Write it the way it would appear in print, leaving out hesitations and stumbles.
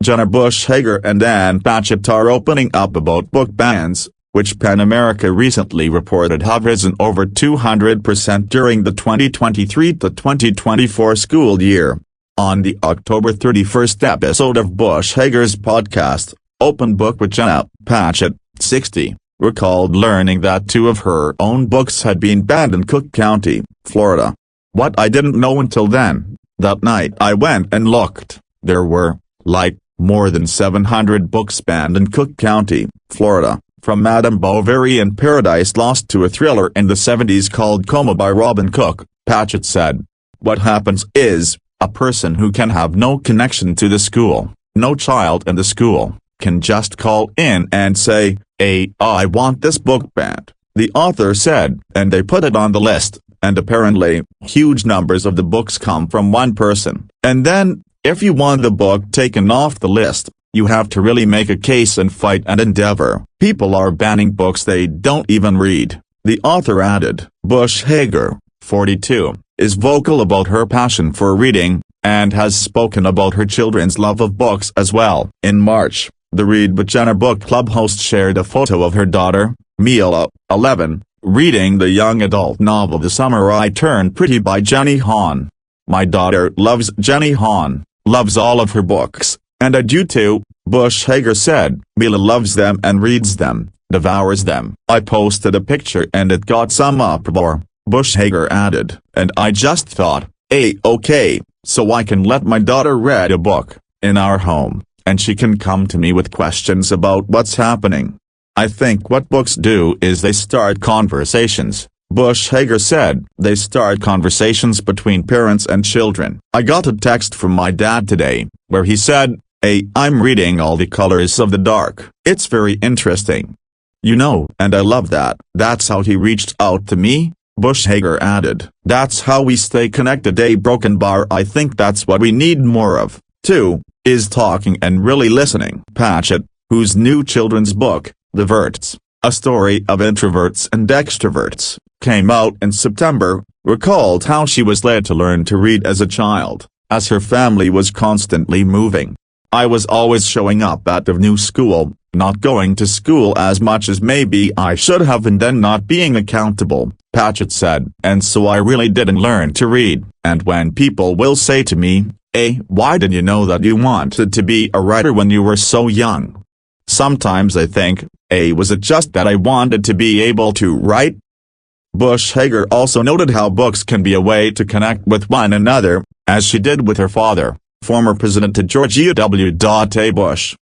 Jenna Bush Hager and Ann Patchett are opening up about book bans, which PEN America recently reported have risen over 200% during the 2023-2024 school year. On the October 31st episode of Bush Hager's podcast, Open Book with Jenna, Patchett, 60, recalled learning that 2 of her own books had been banned in Cook County, Florida. What I didn't know until then, that night I went and looked, there were, more than 700 books banned in Cook County, Florida, from Madame Bovary and Paradise Lost to a thriller in the 70s called Coma by Robin Cook, Patchett said. What happens is, a person who can have no connection to the school, no child in the school, can just call in and say, I want this book banned, the author said, and they put it on the list, and apparently, huge numbers of the books come from one person, and then, if you want the book taken off the list, you have to really make a case and fight and endeavor. People are banning books they don't even read, the author added. Bush Hager, 42, is vocal about her passion for reading, and has spoken about her children's love of books as well. In March, the Read with Jenna book club host shared a photo of her daughter, Mila, 11, reading the young adult novel The Summer I Turned Pretty by Jenny Han. My daughter loves Jenny Han, loves all of her books, and I do too, Bush Hager said. Mila loves them and reads them, devours them. I posted a picture and it got some uproar, Bush Hager added, and I just thought, okay, so I can let my daughter read a book, in our home, and she can come to me with questions about what's happening. I think what books do is they start conversations, Bush Hager said. They start conversations between parents and children. I got a text from my dad today, where he said, I'm reading All the Colors of the Dark. It's very interesting. And I love that. That's how he reached out to me, Bush Hager added. That's how we stay connected. A broken bar. I think that's what we need more of, too, is talking and really listening. Patchett, whose new children's book, The Verts, a story of introverts and extroverts, came out in September, recalled how she was led to learn to read as a child, as her family was constantly moving. I was always showing up at the new school, not going to school as much as maybe I should have, and then not being accountable, Patchett said. And so I really didn't learn to read. And when people will say to me, why did you know that you wanted to be a writer when you were so young? Sometimes I think, was it just that I wanted to be able to write? Bush Hager also noted how books can be a way to connect with one another, as she did with her father, former President George W. Bush.